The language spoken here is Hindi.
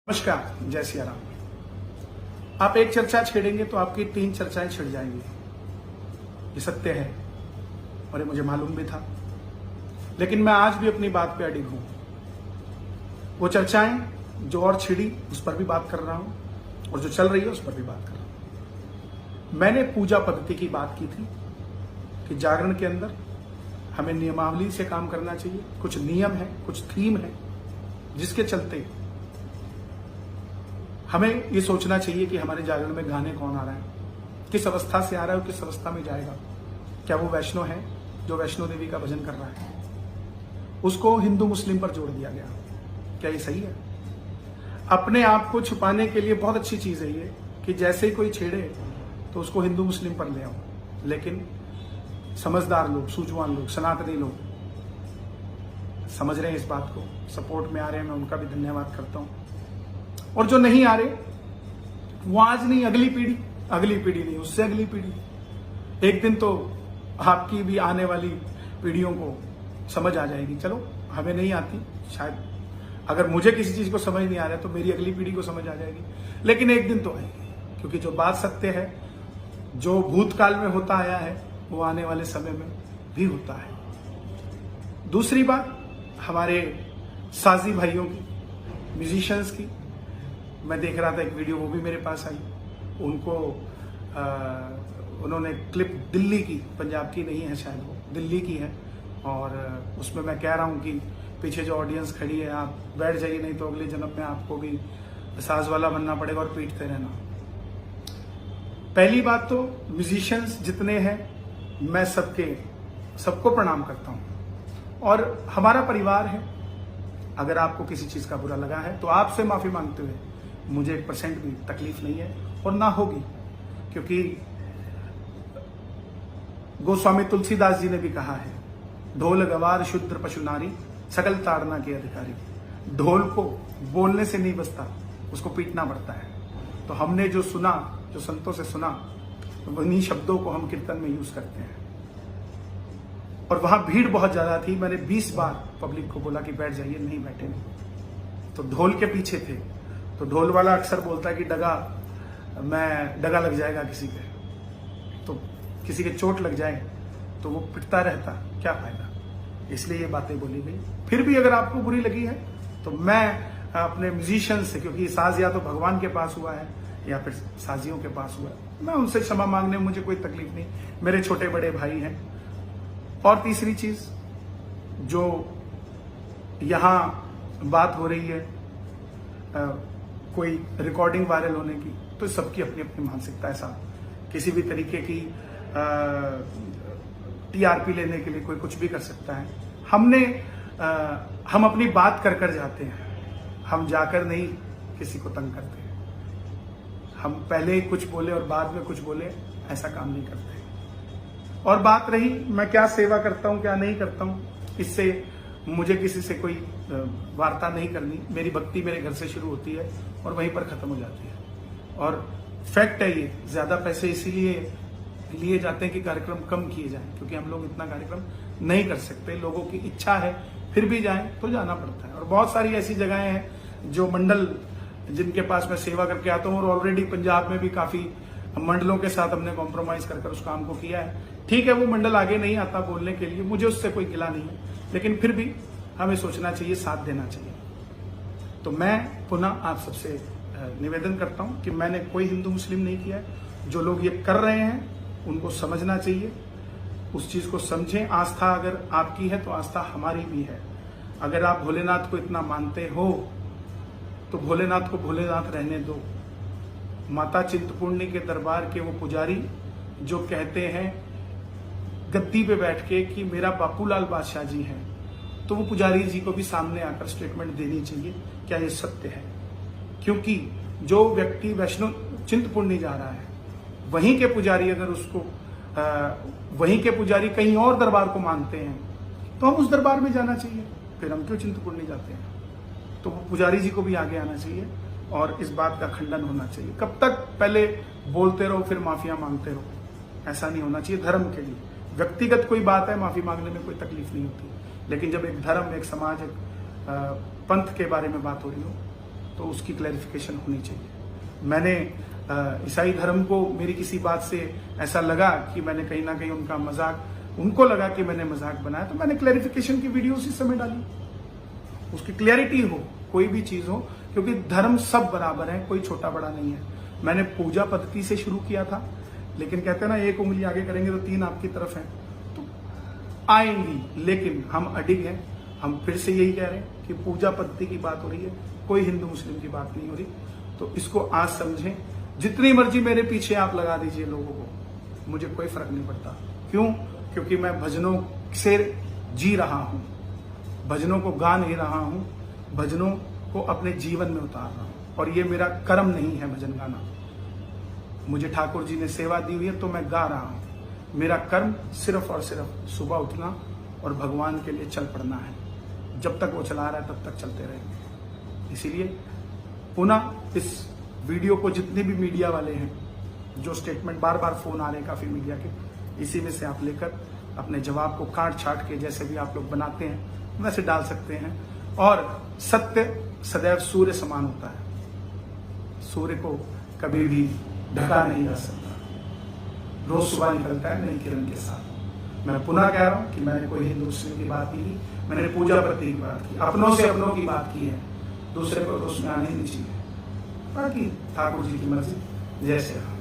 नमस्कार, जय सिया राम। आप एक चर्चा छेड़ेंगे तो आपकी 3 चर्चाएं छिड़ जाएंगी। ये सत्य है और ये मुझे मालूम भी था, लेकिन मैं आज भी अपनी बात पे अडिग हूं। वो चर्चाएं जो और छिड़ी उस पर भी बात कर रहा हूं और जो चल रही है उस पर भी बात कर रहा हूं। मैंने पूजा पद्धति की बात की थी कि जागरण के अंदर हमें नियमावली से काम करना चाहिए। कुछ नियम है, कुछ थीम है, जिसके चलते हमें ये सोचना चाहिए कि हमारे जागरण में गाने कौन आ रहा है, किस अवस्था से आ रहा है और किस अवस्था में जाएगा। क्या वो वैष्णव है जो वैष्णो देवी का भजन कर रहा है? उसको हिंदू मुस्लिम पर जोड़ दिया गया। क्या ये सही है? अपने आप को छुपाने के लिए बहुत अच्छी चीज है ये कि जैसे ही कोई छेड़े तो उसको हिंदू मुस्लिम पर ले आओ, लेकिन समझदार लोग, सूझवान लोग, सनातनी लोग समझ रहे हैं इस बात को, सपोर्ट में आ रहे हैं। मैं उनका भी धन्यवाद करता हूं। और जो नहीं आ रहे, वो आज नहीं, अगली पीढ़ी नहीं, उससे अगली पीढ़ी, एक दिन तो आपकी भी आने वाली पीढ़ियों को समझ आ जाएगी। चलो, हमें नहीं आती शायद, अगर मुझे किसी चीज को समझ नहीं आ रहा है तो मेरी अगली पीढ़ी को समझ आ जाएगी, लेकिन एक दिन तो आएगी। क्योंकि जो बात सत्य है, जो भूतकाल में होता आया है, वो आने वाले समय में भी होता है। दूसरी बात हमारे साजी भाइयों की, म्यूजिशियंस की, मैं देख रहा था एक वीडियो, वो भी मेरे पास आई। उनको उन्होंने क्लिप दिल्ली की, पंजाब की नहीं है शायद, वो दिल्ली की है, और उसमें मैं कह रहा हूँ कि पीछे जो ऑडियंस खड़ी है, आप बैठ जाइए, नहीं तो अगले जन्म में आपको भी साज वाला बनना पड़ेगा और पीटते रहना। पहली बात तो म्यूजिशियंस जितने हैं, मैं सबको प्रणाम करता हूँ और हमारा परिवार है। अगर आपको किसी चीज का बुरा लगा है तो आपसे माफी मांगते हुए मुझे 1% भी तकलीफ नहीं है और ना होगी, क्योंकि गोस्वामी तुलसीदास जी ने भी कहा है, ढोल गवार शुद्र पशु नारी सकल ताड़ना के अधिकारी। ढोल को बोलने से नहीं बजता, उसको पीटना पड़ता है। तो हमने जो सुना, जो संतों से सुना, उन्हीं शब्दों को हम कीर्तन में यूज करते हैं। और वहां भीड़ बहुत ज्यादा थी, मैंने 20 बार पब्लिक को बोला कि बैठ जाइए, नहीं बैठे नहीं। तो ढोल के पीछे थे, तो ढोल वाला अक्सर बोलता है कि डगा लग जाएगा किसी के, तो किसी के चोट लग जाए तो वो पिटता रहता, क्या फायदा। इसलिए ये बातें बोली गई। फिर भी अगर आपको बुरी लगी है तो मैं अपने म्यूजिशियन से, क्योंकि साज या तो भगवान के पास हुआ है या फिर साजियों के पास हुआ है, मैं उनसे क्षमा मांगने में मुझे कोई तकलीफ नहीं। मेरे छोटे बड़े भाई हैं। और तीसरी चीज, जो यहां बात हो रही है कोई रिकॉर्डिंग वायरल होने की, तो सबकी अपनी अपनी मानसिकता है साहब। किसी भी तरीके की टीआरपी लेने के लिए कोई कुछ भी कर सकता है। हम अपनी बात कर जाते हैं, हम जाकर नहीं किसी को तंग करते। हम पहले कुछ बोले और बाद में कुछ बोले, ऐसा काम नहीं करते। और बात रही मैं क्या सेवा करता हूं, क्या नहीं करता हूं, इससे मुझे किसी से कोई वार्ता नहीं करनी। मेरी भक्ति मेरे घर से शुरू होती है और वहीं पर खत्म हो जाती है। और फैक्ट है ये, ज्यादा पैसे इसीलिए लिए जाते हैं कि कार्यक्रम कम किए जाएं, क्योंकि हम लोग इतना कार्यक्रम नहीं कर सकते। लोगों की इच्छा है, फिर भी जाएं तो जाना पड़ता है। और बहुत सारी ऐसी जगहें हैं जो मंडल, जिनके पास मैं सेवा करके आता हूँ, और ऑलरेडी पंजाब में भी काफी मंडलों के साथ हमने कॉम्प्रोमाइज कर उस काम को किया है। ठीक है, वो मंडल आगे नहीं आता बोलने के लिए, मुझे उससे कोई गिला नहीं है, लेकिन फिर भी हमें सोचना चाहिए, साथ देना चाहिए। तो मैं पुनः आप सबसे निवेदन करता हूं कि मैंने कोई हिंदू मुस्लिम नहीं किया है। जो लोग ये कर रहे हैं उनको समझना चाहिए, उस चीज को समझें। आस्था अगर आपकी है तो आस्था हमारी भी है। अगर आप भोलेनाथ को इतना मानते हो तो भोलेनाथ को भोलेनाथ रहने दो। माता चिंतपूर्णी के दरबार के वो पुजारी जो कहते हैं गद्दी पे बैठ के कि मेरा बापूलाल बादशाह जी है, तो वो पुजारी जी को भी सामने आकर स्टेटमेंट देनी चाहिए, क्या ये सत्य है। क्योंकि जो व्यक्ति वैष्णो चिंतपूर्णी जा रहा है, वहीं के पुजारी अगर उसको वहीं के पुजारी कहीं और दरबार को मानते हैं, तो हम उस दरबार में जाना चाहिए। फिर हम क्यों चिंतपूर्णी जाते हैं? तो वो पुजारी जी को भी आगे आना चाहिए और इस बात का खंडन होना चाहिए। कब तक पहले बोलते रहो फिर माफिया मांगते रहो, ऐसा नहीं होना चाहिए। धर्म के लिए व्यक्तिगत कोई बात है, माफी मांगने में कोई तकलीफ नहीं होती, लेकिन जब एक धर्म, एक समाज, एक पंथ के बारे में बात हो रही हो तो उसकी क्लैरिफिकेशन होनी चाहिए। मैंने ईसाई धर्म को मेरी किसी बात से ऐसा लगा कि मैंने कहीं ना कहीं उनका मजाक, उनको लगा कि मैंने मजाक बनाया, तो मैंने क्लैरिफिकेशन की वीडियो उसी समय डाली, उसकी क्लैरिटी हो, कोई भी चीज हो, क्योंकि धर्म सब बराबर है, कोई छोटा बड़ा नहीं है। मैंने पूजा पद्धति से शुरू किया था, लेकिन कहते हैं ना, एक उंगली आगे करेंगे तो 3 आपकी तरफ है, तो आएंगी, लेकिन हम अडिग हैं। हम फिर से यही कह रहे हैं कि पूजा पद्धति की बात हो रही है, कोई हिंदू मुस्लिम की बात नहीं हो रही। तो इसको आज समझें। जितनी मर्जी मेरे पीछे आप लगा दीजिए लोगों को, मुझे कोई फर्क नहीं पड़ता। क्यों? क्योंकि मैं भजनों से जी रहा हूं, भजनों को गा नहीं रहा हूं, भजनों को अपने जीवन में उतार रहा हूं। और ये मेरा कर्म नहीं है भजन गाना। मुझे ठाकुर जी ने सेवा दी हुई है तो मैं गा रहा हूं। मेरा कर्म सिर्फ और सिर्फ सुबह उठना और भगवान के लिए चल पड़ना है। जब तक वो चला रहा है तब तक चलते रहेंगे। इसीलिए पुनः इस वीडियो को जितने भी मीडिया वाले हैं, जो स्टेटमेंट बार बार फोन आ रहे हैं काफी मीडिया के, इसी में से आप लेकर अपने जवाब को काट छाट के जैसे भी आप लोग बनाते हैं वैसे डाल सकते हैं। और सत्य सदैव सूर्य समान होता है, सूर्य को कभी भी ढका नहीं जा सकता, रोज सुबह निकलता है नई किरण के साथ। मैं पुनः कह रहा हूं कि मैंने कोई हिंदू मुस्लिम की बात नहीं की, मैंने पूजा पद्धति की बात की, अपनों से अपनों की बात की है, दूसरे को तो उसमें आने नहीं चाहिए। बाकी ठाकुर जी की मर्जी। जय श्री राम।